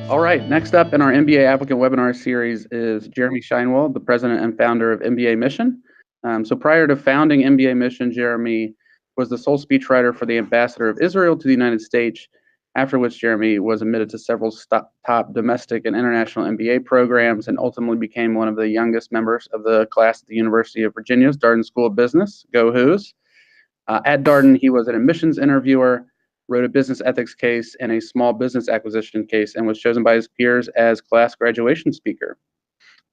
All right, next up in our MBA applicant webinar series is Jeremy Shinewald, the president and founder of MBA Mission. So prior to founding MBA Mission, Jeremy was the sole speechwriter for the ambassador of Israel to the United States, after which Jeremy was admitted to several top domestic and international MBA programs and ultimately became one of the youngest members of the class at the University of Virginia's Darden School of Business. Go Who's. At Darden, he was an admissions interviewer, wrote a business ethics case and a small business acquisition case, and was chosen by his peers as class graduation speaker.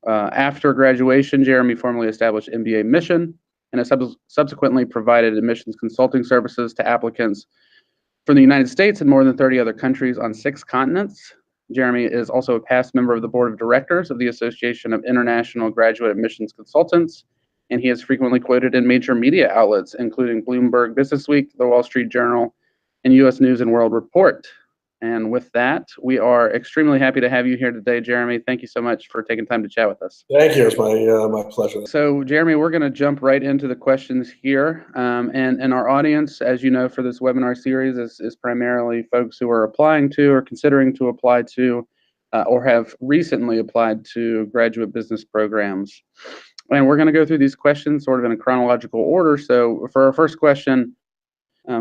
After graduation, Jeremy formally established MBA Mission and has subsequently provided admissions consulting services to applicants from the United States and more than 30 other countries on 6 continents. Jeremy is also a past member of the board of directors of the Association of International Graduate Admissions Consultants, and he is frequently quoted in major media outlets, including Bloomberg Businessweek, The Wall Street Journal, and U.S. News and World Report. And with that, we are extremely happy to have you here today, Jeremy. Thank you so much for taking time to chat with us. Thank you. It's my pleasure. So, Jeremy, we're going to jump right into the questions here. And our audience, as you know, for this webinar series is primarily folks who are applying to or considering to apply to or have recently applied to graduate business programs. And we're going to go through these questions sort of in a chronological order. So for our first question,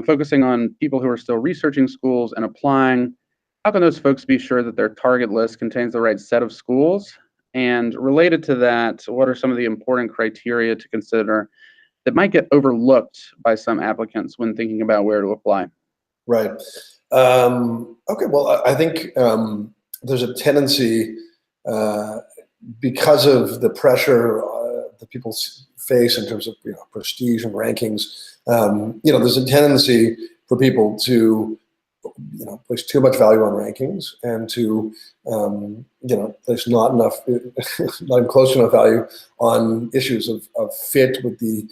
focusing on people who are still researching schools and applying, how can those folks be sure that their target list contains the right set of schools? And related to that, what are some of the important criteria to consider that might get overlooked by some applicants when thinking about where to apply? Right. Okay, well, I think there's a tendency, because of the pressure that people face in terms of prestige and rankings, there's a tendency for people to place too much value on rankings and to place not even close to enough value on issues of fit with the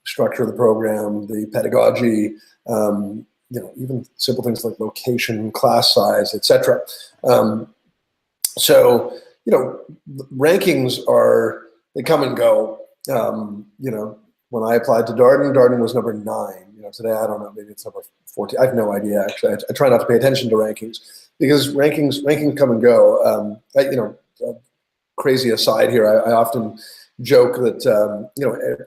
structure of the program, the pedagogy, even simple things like location, class size, etc. So rankings they come and go. When I applied to Darden was number 9. Today, I don't know, maybe it's number 14. I have no idea, actually. I try not to pay attention to rankings because rankings come and go. Crazy aside here, I often joke that,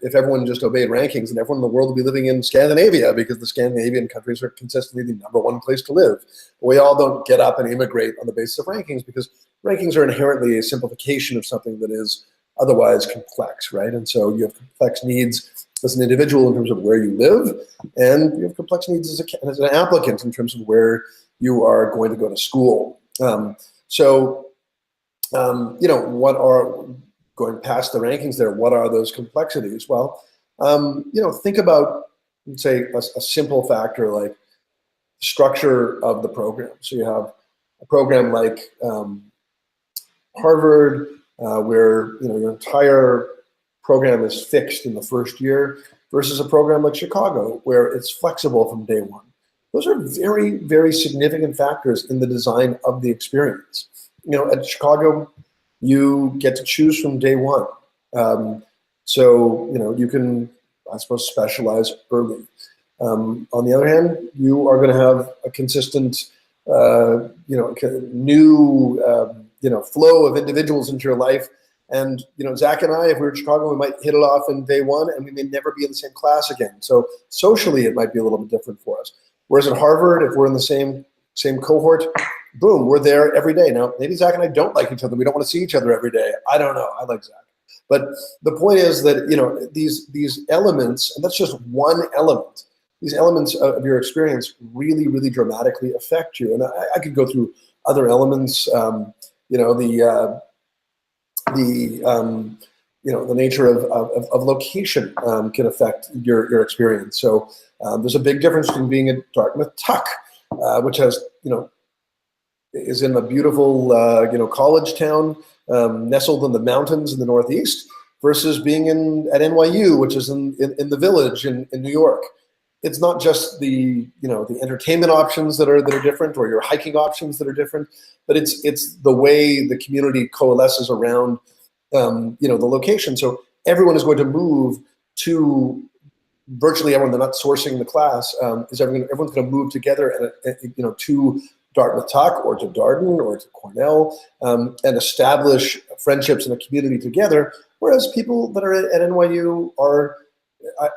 if everyone just obeyed rankings, then everyone in the world would be living in Scandinavia, because the Scandinavian countries are consistently the number 1 place to live. But we all don't get up and immigrate on the basis of rankings, because rankings are inherently a simplification of something that is otherwise complex, right? And so you have complex needs as an individual in terms of where you live, and you have complex needs as an applicant in terms of where you are going to go to school. What are, going past the rankings there, what are those complexities? Well, think about, say, a simple factor like structure of the program. So you have a program like Harvard, where your entire program is fixed in the first year, versus a program like Chicago, where it's flexible from day 1. Those are very, very significant factors in the design of the experience. At Chicago, you get to choose from day 1. You can, I suppose, specialize early. On the other hand, you are going to have a consistent, new, flow of individuals into your life. And, Zach and I, if we were in Chicago, we might hit it off in day 1, and we may never be in the same class again. So socially, it might be a little bit different for us. Whereas at Harvard, if we're in the same cohort, boom, we're there every day. Now, maybe Zach and I don't like each other. We don't want to see each other every day. I don't know. I like Zach. But the point is that, these elements, and that's just one element, these elements of your experience really, really dramatically affect you. And I could go through other elements, the nature of location can affect your experience. So there's a big difference between being at Dartmouth Tuck, which has, is in a beautiful, college town nestled in the mountains in the Northeast, versus being at NYU, which is in the Village in New York. It's not just the entertainment options that are different, or your hiking options that are different, but it's the way the community coalesces around the location. So everyone is going to move to virtually everyone. They're not sourcing the class. Everyone's going to move together to Dartmouth Tuck or to Darden or to Cornell, and establish friendships in a community together. Whereas people that are at NYU are,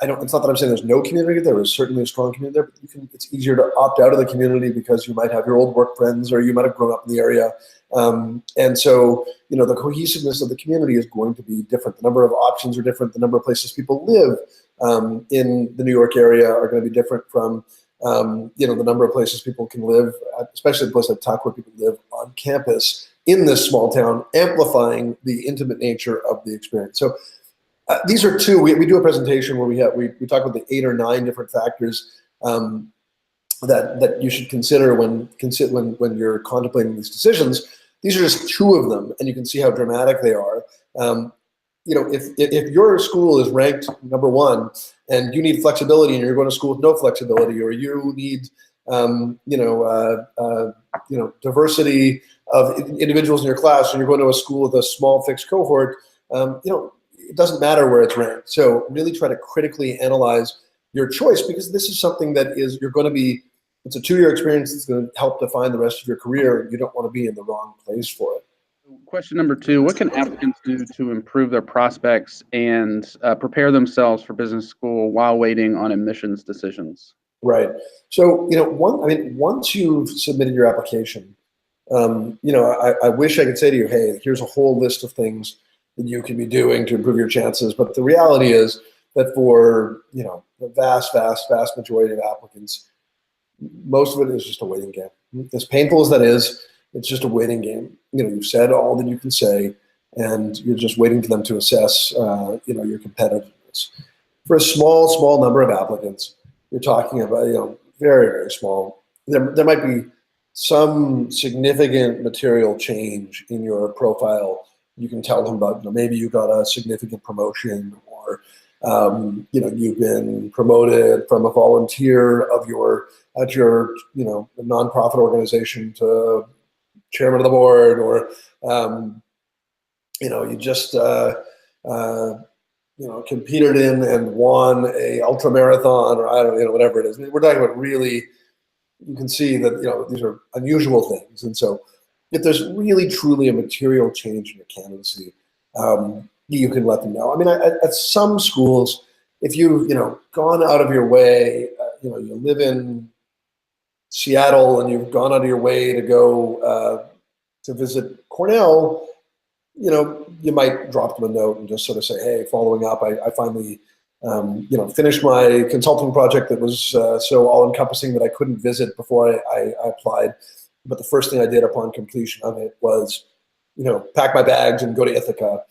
I don't. It's not that I'm saying there's no community. There is certainly a strong community there, but it's easier to opt out of the community because you might have your old work friends or you might have grown up in the area, and so the cohesiveness of the community is going to be different. The number of options are different. The number of places people live in the New York area are going to be different from the number of places people can live, especially the place like Tuck where people live on campus in this small town, amplifying the intimate nature of the experience. So. These are two. We do a presentation where we talk about the 8 or 9 different factors that you should consider when you're contemplating these decisions. These are just 2 of them, and you can see how dramatic they are. If your school is ranked number 1 and you need flexibility, and you're going to school with no flexibility, or you need diversity of individuals in your class, and you're going to a school with a small fixed cohort, it doesn't matter where it's ranked. So really try to critically analyze your choice, because this is something that it's a 2-year experience that's going to help define the rest of your career. You don't want to be in the wrong place for it. Question number 2, what can applicants do to improve their prospects and prepare themselves for business school while waiting on admissions decisions? Right. So, once you've submitted your application, I wish I could say to you, hey, here's a whole list of things that you can be doing to improve your chances. But the reality is that for, the vast majority of applicants, most of it is just a waiting game. As painful as that is, it's just a waiting game. You've said all that you can say, and you're just waiting for them to assess, your competitiveness. For a small number of applicants, you're talking about, very, very small. There might be some significant material change in your profile. You can tell them about, maybe you got a significant promotion, or you've been promoted from a volunteer at your nonprofit organization to chairman of the board, or you just competed in and won a ultra marathon, or I don't whatever it is. We're talking about really, you can see that these are unusual things, and so. If there's really truly a material change in your candidacy, you can let them know. At some schools, if you've gone out of your way, you live in Seattle and you've gone out of your way to go to visit Cornell, you might drop them a note and just sort of say, hey, following up, I finally finished my consulting project that was so all-encompassing that I couldn't visit before I applied. But the first thing I did upon completion of it was, pack my bags and go to Ithaca.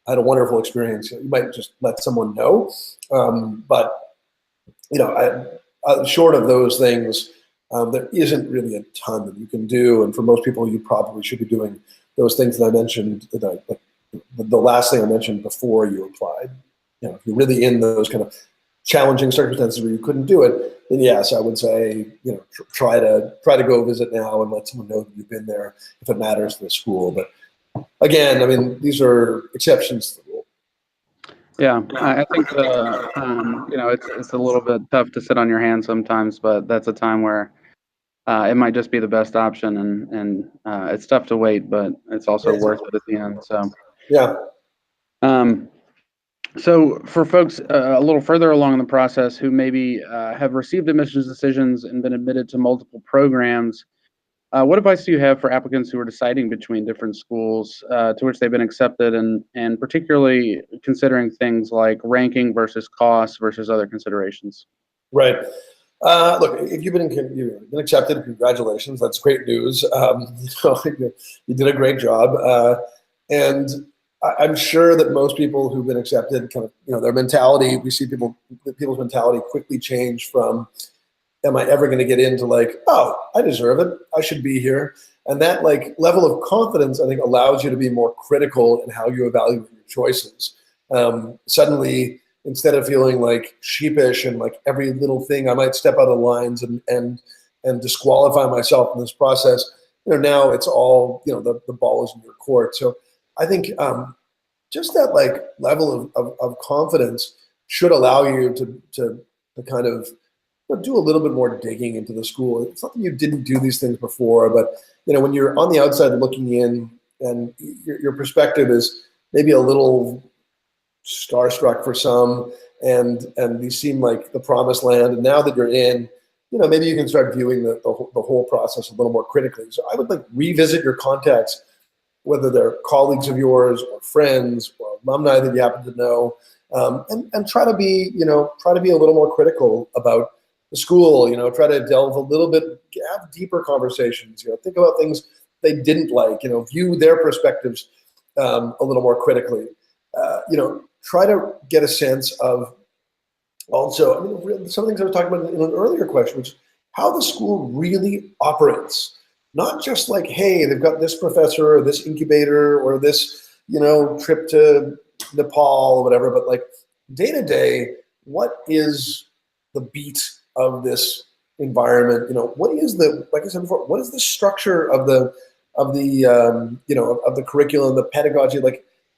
I had a wonderful experience. You might just let someone know. But short of those things, there isn't really a ton that you can do. And for most people, you probably should be doing those things that I mentioned, the last thing I mentioned before you applied. If you're really in those kind of challenging circumstances where you couldn't do it, then yes, I would say, try to go visit now and let someone know that you've been there if it matters to the school. But again, these are exceptions to the rule. Yeah, I think it's a little bit tough to sit on your hands sometimes, but that's a time where it might just be the best option, and it's tough to wait, but it's also worth it at the end. So yeah. So for folks a little further along in the process who maybe have received admissions decisions and been admitted to multiple programs, what advice do you have for applicants who are deciding between different schools to which they've been accepted, and particularly considering things like ranking versus cost versus other considerations? Right. Look, if you've been accepted, congratulations. That's great news. You did a great job. And I'm sure that most people who've been accepted, kind of, their mentality, we see people's mentality quickly change from, am I ever going to get into oh, I deserve it, I should be here. And that level of confidence, I think, allows you to be more critical in how you evaluate your choices. Suddenly, instead of feeling sheepish and every little thing I might step out of the lines and disqualify myself in this process, now it's all, the ball is in your court. So I think just that level of confidence should allow you to kind of do a little bit more digging into the school. It's not that you didn't do these things before, but when you're on the outside looking in, and your perspective is maybe a little starstruck for some, and these seem like the promised land. And now that you're in, maybe you can start viewing the whole process a little more critically. So I would revisit your contacts, whether they're colleagues of yours or friends or alumni that you happen to know, and try to be a little more critical about the school. Try to delve a little bit, have deeper conversations. Think about things they didn't like. View their perspectives a little more critically. Try to get a sense of also, some of the things I was talking about in an earlier question, which is how the school really operates. Not just hey, they've got this professor or this incubator or this, trip to Nepal or whatever, but day to day, what is the beat of this environment? What is like I said before, what is the structure of the curriculum, the pedagogy?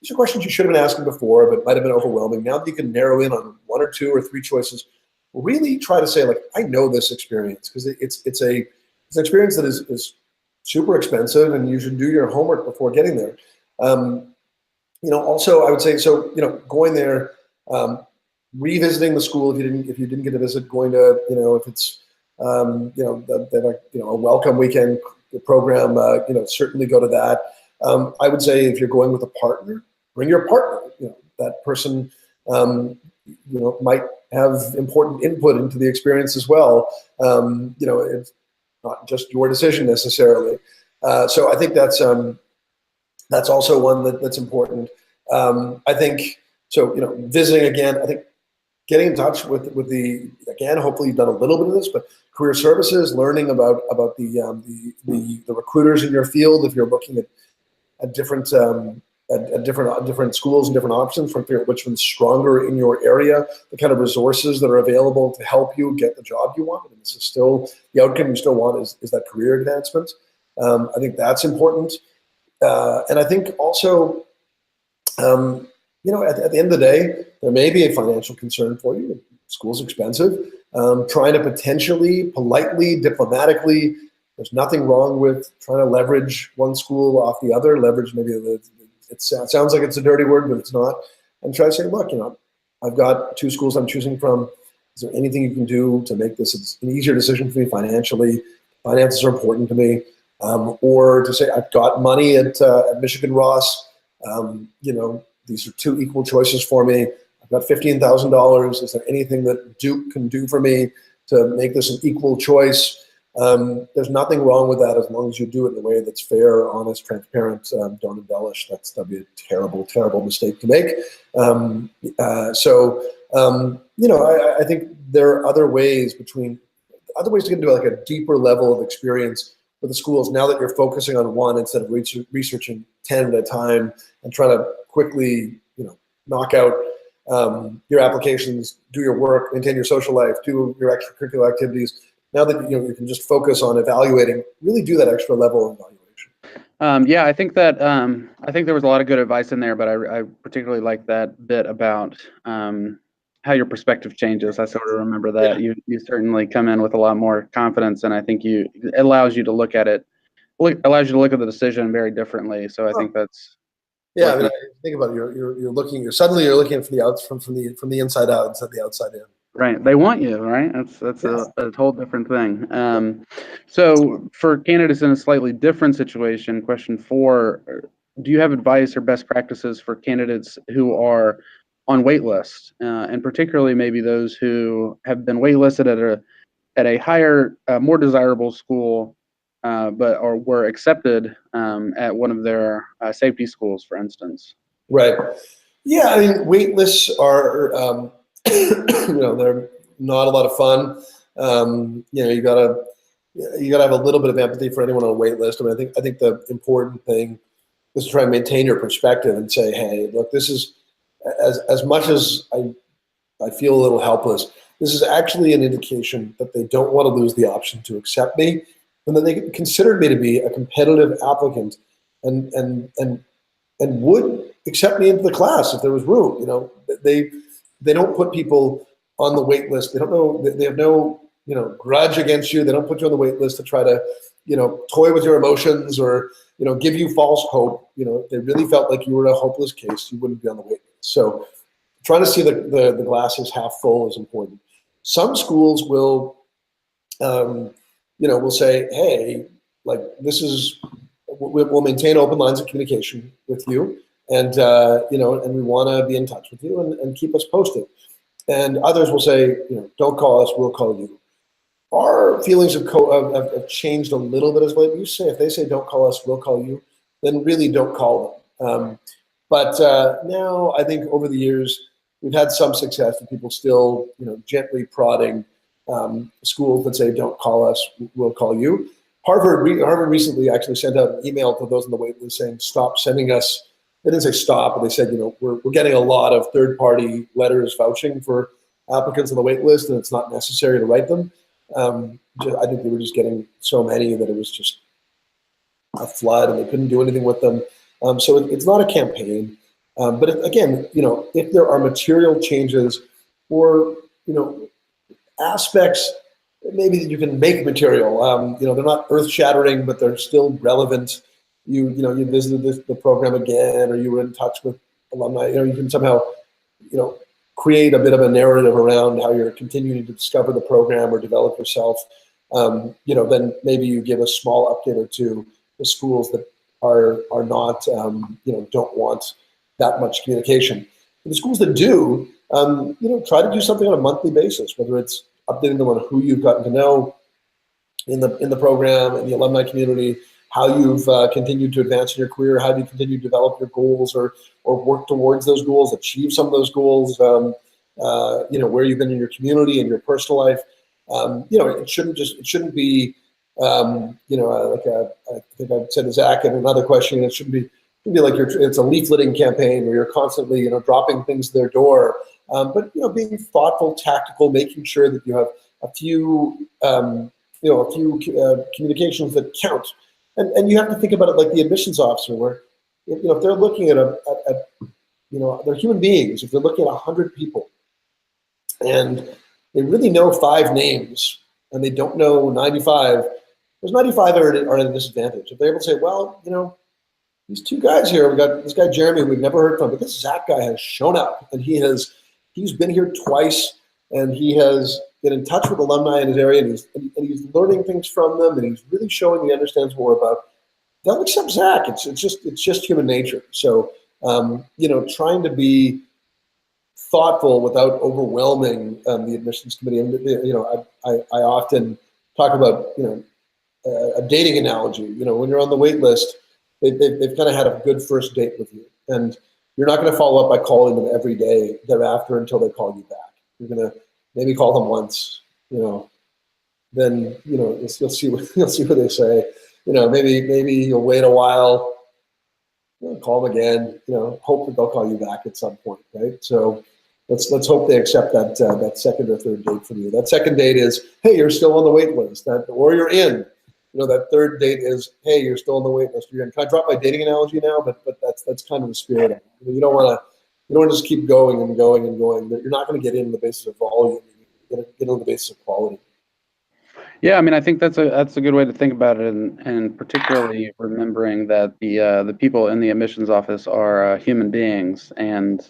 These are questions you should have been asking before, but might have been overwhelming. Now that you can narrow in on one or two or three choices, really try to say I know this experience, because it's an experience that is super expensive, and you should do your homework before getting there. Also I would say, going there, revisiting the school if you didn't get to visit, going to, if it's, a welcome weekend program, certainly go to that. I would say if you're going with a partner, bring your partner. That person, might have important input into the experience as well. It's not just your decision necessarily. So I think that's also one that's important. I think so. Visiting again. I think getting in touch with the, again, hopefully you've done a little bit of this, but career services, learning about the recruiters in your field. If you're looking at different schools and different options, trying to figure out which one's stronger in your area, the kind of resources that are available to help you get the job you want. And this is still the outcome you still want is that career advancement. I think that's important. And I think also, at the end of the day, there may be a financial concern for you. School's expensive. Trying to potentially, politely, diplomatically, there's nothing wrong with trying to leverage one school off the other. Leverage, maybe it sounds like it's a dirty word, but it's not. And try to say, look, I've got two schools I'm choosing from. Is there anything you can do to make this an easier decision for me financially? Finances are important to me. Or to say, I've got money at Michigan Ross. These are two equal choices for me. I've got $15,000. Is there anything that Duke can do for me to make this an equal choice? There's nothing wrong with that as long as you do it in a way that's fair, honest, transparent. Don't embellish. That'd be a terrible, terrible mistake to make. I think there are other ways to get into a deeper level of experience with the schools now that you're focusing on one instead of researching 10 at a time and trying to quickly, knock out your applications, do your work, maintain your social life, do your extracurricular activities. Now that you can just focus on evaluating, really do that extra level of evaluation. Yeah, I think that I think there was a lot of good advice in there, but I particularly like that bit about how your perspective changes. I sort of remember that. Yeah. You certainly come in with a lot more confidence, and I think it allows you to look at the decision very differently. So I think that's. Yeah, think about it. You're looking from the inside out instead of the outside in. Right, they want you, right? That's yes. a whole different thing. So for candidates in a slightly different situation, question 4: do you have advice or best practices for candidates who are on wait lists, and particularly maybe those who have been waitlisted at a higher, more desirable school, but were accepted at one of their safety schools, for instance? Right. Yeah, wait lists are they're not a lot of fun. You gotta have a little bit of empathy for anyone on a wait list. I think the important thing is to try and maintain your perspective and say, hey, look, this is as much as I feel a little helpless, this is actually an indication that they don't want to lose the option to accept me, and that they considered me to be a competitive applicant and would accept me into the class if there was room. They don't put people on the wait list. They don't know. They have no grudge against you. They don't put you on the wait list to try to, toy with your emotions or, give you false hope. If they really felt like you were a hopeless case, you wouldn't be on the wait list. So trying to see the glasses half full is important. Some schools will, will say, hey, like we'll maintain open lines of communication with you, and and we want to be in touch with you and keep us posted. And others will say, don't call us, we'll call you. Our feelings have changed a little bit as late. We say if they say don't call us, we'll call you, then really don't call them. But now I think over the years we've had some success with people still gently prodding schools that say don't call us, we'll call you. Harvard recently actually sent out an email to those on the wait list saying stop sending us. They didn't say stop, but they said we're getting a lot of third-party letters vouching for applicants on the wait list, and it's not necessary to write them. I think they were just getting so many that it was just a flood, and they couldn't do anything with them. So it's not a campaign. But again, if there are material changes or aspects maybe that you can make material, they're not earth-shattering, but they're still relevant. You visited the program again, or you were in touch with alumni. You can somehow create a bit of a narrative around how you're continuing to discover the program or develop yourself. Then maybe you give a small update or two to schools that are not don't want that much communication. For the schools that do, try to do something on a monthly basis, whether it's updating them on who you've gotten to know in the program, in the alumni community, how you've continued to advance in your career, how do you continue to develop your goals or work towards those goals, achieve some of those goals, where you've been in your community and your personal life. It shouldn't be, I think I said to Zach in another question, it shouldn't be like it's a leafleting campaign where you're constantly, dropping things to their door. But being thoughtful, tactical, making sure that you have a few communications that count. And you have to think about it like the admissions officer, where if they're looking at they're human beings. If they're looking at 100 people, and they really know 5 names, and they don't know 95, those 95 are at a disadvantage. If they're able to say, well, these 2 guys here, we got this guy Jeremy, who we've never heard from, but this Zach guy has shown up, and he's been here twice, and he has been in touch with alumni in his area, and he's learning things from them, and he's really showing he understands more about. They'll accept Zach. It's just human nature. So trying to be thoughtful without overwhelming the admissions committee. I often talk about a dating analogy. When you're on the wait list, they've kind of had a good first date with you, and you're not going to follow up by calling them every day thereafter until they call you back. You're going to maybe call them once, then you'll see what they say. Maybe you'll wait a while, call them again. Hope that they'll call you back at some point, right? So let's hope they accept that second or third date from you. That second date is, hey, you're still on the wait list, or you're in. That third date is, hey, you're still on the wait list. You're in. Can I drop my dating analogy now? But that's kind of the spirit of it. You don't want to just keep going and going and going. You're not going to get in on the basis of volume. You're going to get on the basis of quality. Yeah, I mean, I think that's a good way to think about it, and particularly remembering that the people in the admissions office are human beings and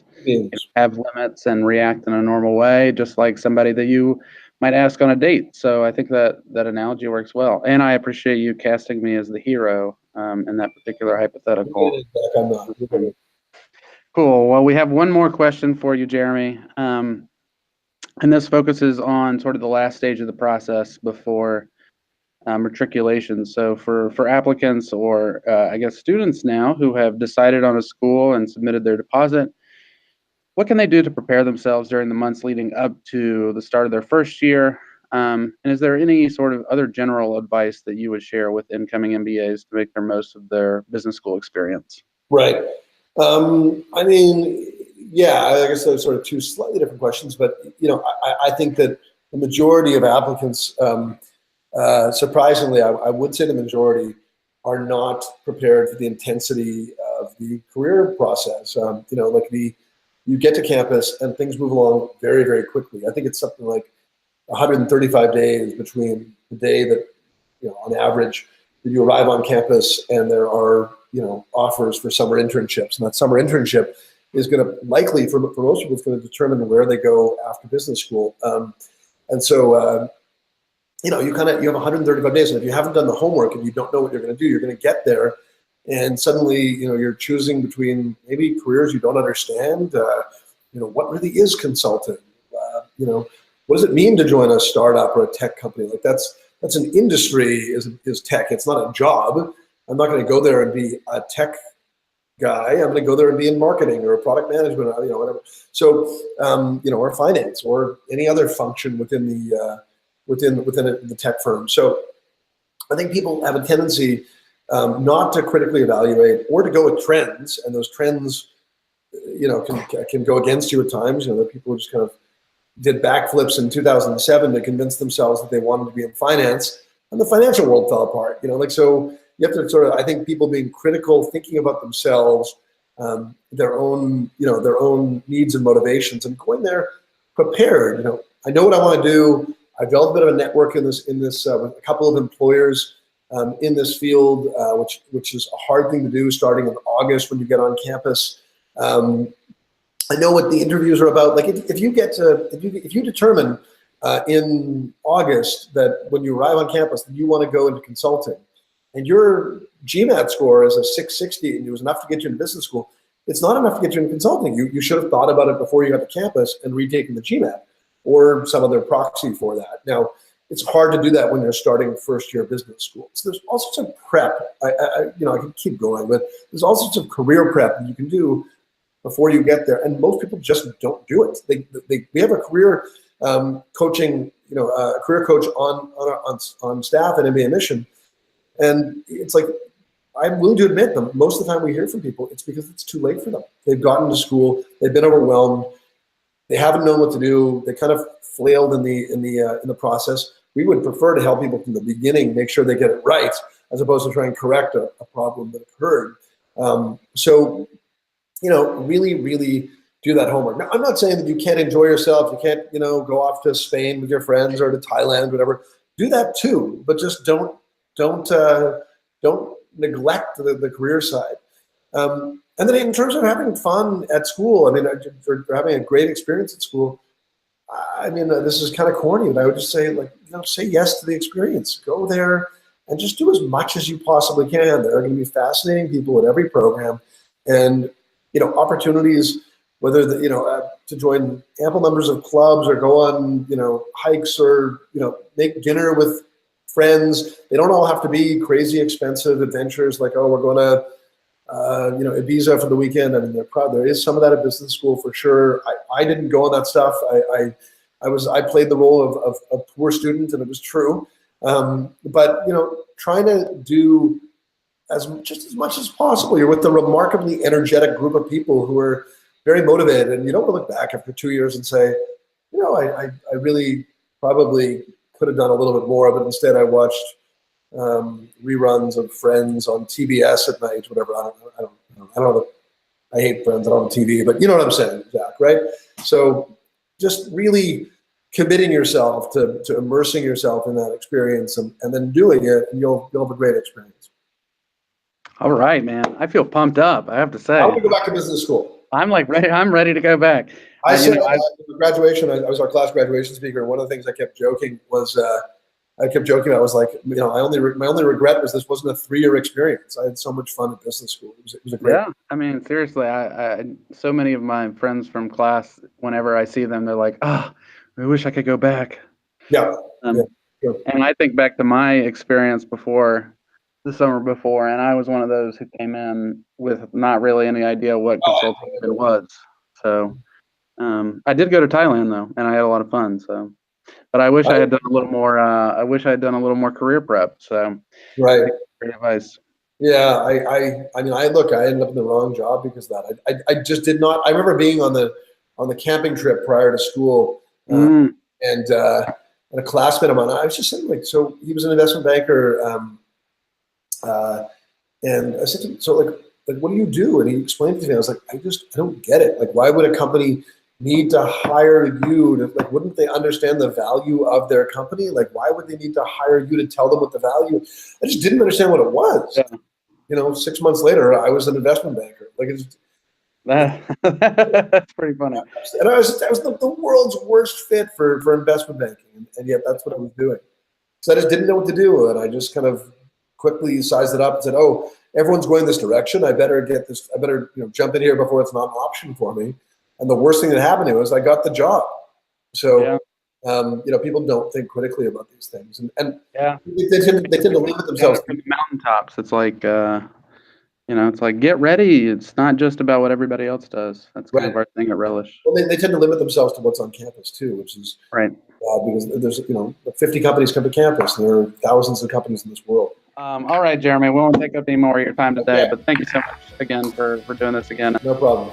have limits and react in a normal way, just like somebody that you might ask on a date. So I think that analogy works well, and I appreciate you casting me as the hero in that particular hypothetical. Cool. Well, we have one more question for you, Jeremy. And this focuses on sort of the last stage of the process before matriculation. So for applicants or I guess students now who have decided on a school and submitted their deposit, what can they do to prepare themselves during the months leading up to the start of their first year? And is there any sort of other general advice that you would share with incoming MBAs to make the most of their business school experience? Right. I mean, yeah, I guess those are sort of 2 slightly different questions, but I think that the majority of applicants, surprisingly, I would say the majority are not prepared for the intensity of the career process. You get to campus and things move along very, very quickly. I think it's something like 135 days between the day that, on average, that you arrive on campus and there are, offers for summer internships. And that summer internship is going to likely, for most people, it's going to determine where they go after business school. And so, you have 135 days. And if you haven't done the homework and you don't know what you're going to do, you're going to get there. And suddenly, you're choosing between maybe careers you don't understand. What really is consulting? What does it mean to join a startup or a tech company? Like that's an industry is tech. It's not a job. I'm not going to go there and be a tech guy. I'm going to go there and be in marketing or product management, whatever. So, or finance or any other function within the tech firm. So I think people have a tendency not to critically evaluate or to go with trends, and those trends, can go against you at times. The people who just kind of did backflips in 2007 to convince themselves that they wanted to be in finance, and the financial world fell apart. So you have to sort of, I think, people being critical, thinking about themselves, their own needs and motivations, and going there prepared. I know what I want to do. I've developed a bit of a network in this with a couple of employers in this field, which is a hard thing to do starting in August when you get on campus. I know what the interviews are about. Like if you determine in August that when you arrive on campus that you want to go into consulting, and your GMAT score is a 660 and it was enough to get you into business school, it's not enough to get you into consulting. You should have thought about it before you got to campus and retaken the GMAT or some other proxy for that. Now, it's hard to do that when you're starting first year business school. So there's all sorts of prep. I can keep going, but there's all sorts of career prep that you can do before you get there, and most people just don't do it. We have a career coaching, a career coach on staff at MBA Mission, and it's like, I'm willing to admit that most of the time we hear from people, it's because it's too late for them. They've gotten to school, they've been overwhelmed, they haven't known what to do, they kind of flailed in the process. We would prefer to help people from the beginning, make sure they get it right, as opposed to try and correct a problem that occurred. So, really, really do that homework. Now, I'm not saying that you can't enjoy yourself, you can't, go off to Spain with your friends or to Thailand, whatever. Do that too, but just don't neglect the career side. And then in terms of having fun at school, for having a great experience at school, this is kind of corny, but I would just say, say yes to the experience. Go there and just do as much as you possibly can. There are going to be fascinating people at every program, and opportunities, whether to join ample numbers of clubs or go on hikes or make dinner with friends. They don't all have to be crazy expensive adventures like, we're going to Ibiza for the weekend. There is some of that at business school for sure. I didn't go on that stuff. I played the role of a poor student, and it was true. But trying to do as much as possible. You're with a remarkably energetic group of people who are very motivated, and you don't look back after 2 years and say, I really probably could have done a little bit more, but instead I watched reruns of Friends on TBS at night, whatever. I don't know. I hate Friends. I don't have TV, but you know what I'm saying, Jack, right? So just really committing yourself to immersing yourself in that experience and then doing it, and you'll have a great experience. All right, man. I feel pumped up, I have to say. I want to go back to business school. I'm ready. I'm ready to go back. I said graduation. I was our class graduation speaker, and one of the things I kept joking was, I was like, my only regret was this wasn't a 3-year experience. I had so much fun at business school. It was a great. Yeah, seriously, I so many of my friends from class, whenever I see them, they're like, I wish I could go back. Yeah. And I think back to my experience the summer before, and I was one of those who came in with not really any idea what consulting was. So I did go to Thailand though, and I had a lot of fun. So, but I wish I had done a little more. I wish I had done a little more career prep. So, right. Great advice. Yeah, I ended up in the wrong job because of that. I just did not. I remember being on the camping trip prior to school, and a classmate of mine. I was just saying, so he was an investment banker. And I said to him, so what do you do? And he explained it to me. I was like, I don't get it. Like, why would a company need to hire you to, like, wouldn't they understand the value of their company? Like, why would they need to hire you to tell them what the value? I just didn't understand what it was. Yeah. You know, 6 months later, I was an investment banker. Like, it's, That's pretty funny. and I was the world's worst fit for investment banking, and yet that's what I was doing. So I just didn't know what to do, and I just kind of quickly sized it up and said, "Oh, everyone's going this direction. I better get this. I better jump in here before it's not an option for me." And the worst thing that happened to me was I got the job. So, people don't think critically about these things, and they tend to limit themselves. From the mountaintops, it's like it's like, get ready. It's not just about what everybody else does. That's kind of our thing at Relish. Well, they tend to limit themselves to what's on campus too, which is right. Because there's 50 companies come to campus, and there are thousands of companies in this world. All right, Jeremy, we won't take up any more of your time today, but thank you so much again for doing this again. No problem.